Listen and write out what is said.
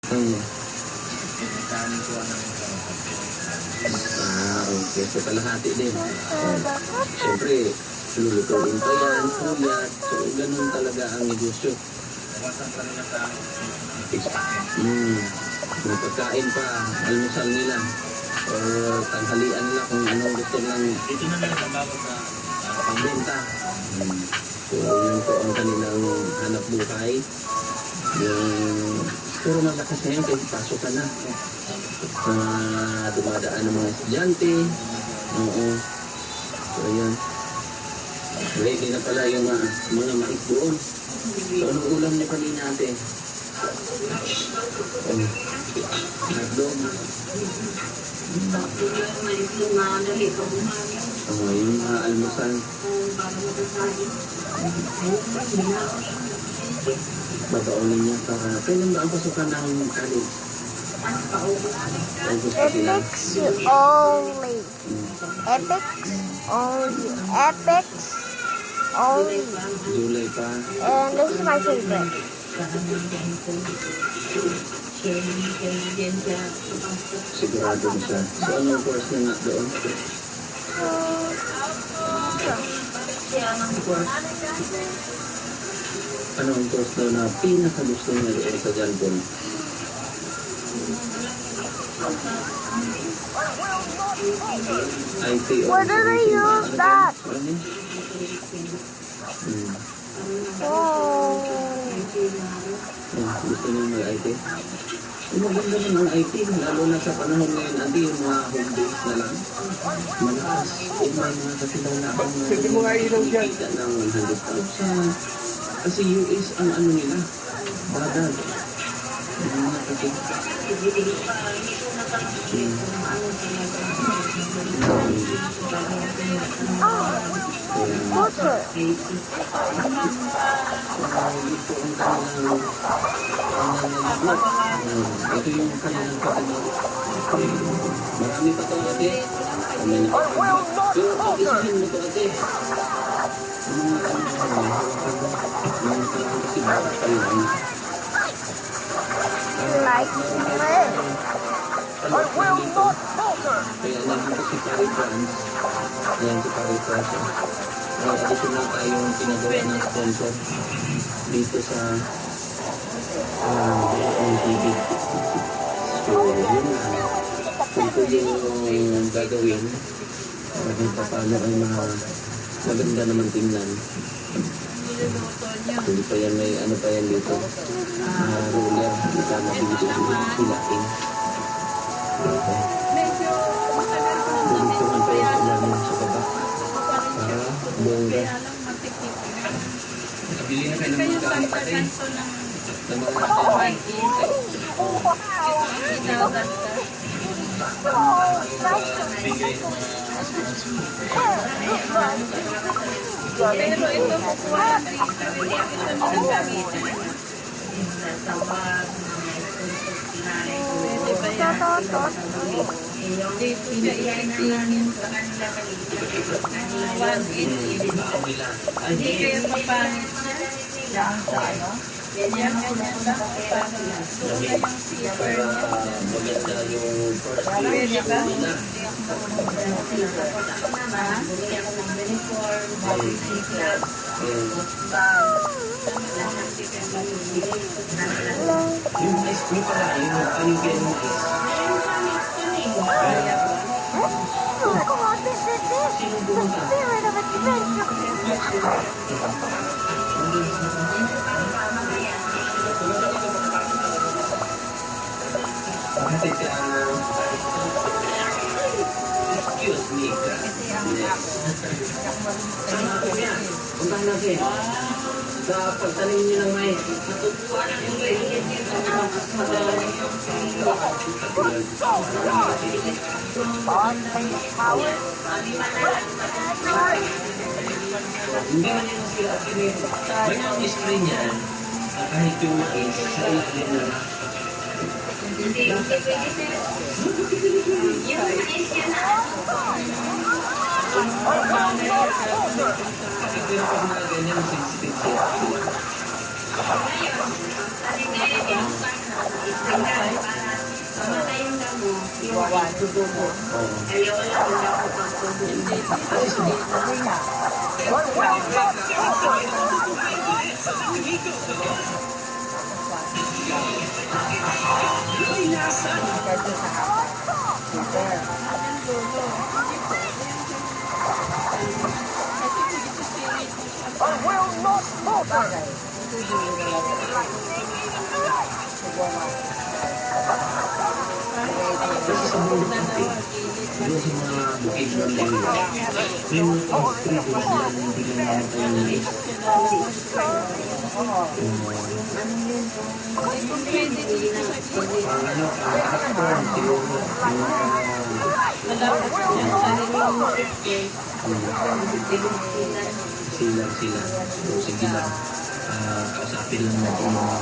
Hmm. Okay. So, kalahati din. Siyempre, lulutuin pa yan, puyat. So, ganun talaga ang negosyo. May pagkain pa, almusal nila. Or tanghalian nila kung anong gusto lang. Ito na lang nabawag sa pagbenta. So, yun po ang kanilang hanap buhay. Yung puro malakas na yun kasi pasok ka na. Dumadaan ng mga estudyante. Oo. So, yun. Ready na pala yung mga mais doon. So, anong ulam niya kanina natin? Hotdog. Yung mga almusal. Babaunin niya para kailan ba ang pasukan ng college? Epics only. Epics only. Epics only. July pa. And this is my favorite. Sigurado mo siya. So, anong course na nga doon? Anong course daw na pinakagusto niya doon sa Janpon? IT. Where did I use that? Oh. Gusto niyo mag-IT? Maganda naman ang IT, lalo na sa panahon ngayon, andi yung mga home base na lang. Malakas. May mga katilaw akong kita ng 100,000. Kasi US ang ano nila, bagad. Yung mga Water. Ito yung kanilang katilaw. Marami pa ito ate. Pero pag-isahin mo ito ate. Kasi bakit pa yun. Like this. I will not falter. Kaya nandito si Paris France. Ayan si Paris France. May additional tayong pinagawa ng sponsor dito sa TV. So, yun na. Kung ito yung gagawin, kung paano ay maganda naman tingnan. Hindi pa yan, may ano pa yan dito. Roller. Kasama pilating. Okay. Dudugtungan pa yan sa lamin sa baba. Para bongga. Bili na kayo ng mga kapatid. Ng mga pero ito kukuha ng ito ng gamitan. Hindi kayo mapangit sa ano? Ganyan lang. So, yung zipper niya. maganda yung first Pwede ba? yung ice cream pala, yung paligyan ng ice. Sinong pumunta? Bakit excuse me ka? Yes. Puntahan natin. Sa pagtanim niyo ng may matutuwa na yung may hindi man yung sila may mga spray niyan kahit yung mais sa ilalim na Hindi pwede sir. Yung mais yun na. pero pag mga ganyan sensitive siya. Ngayon, Oo. Kasi sa bundok natin, doon sa mga bukid ng Leyla, may mga street na sila hindi na namatay ng lis. Ano, aktor, siguro, sila. So, sige lang. Kausapin lang natin yung mga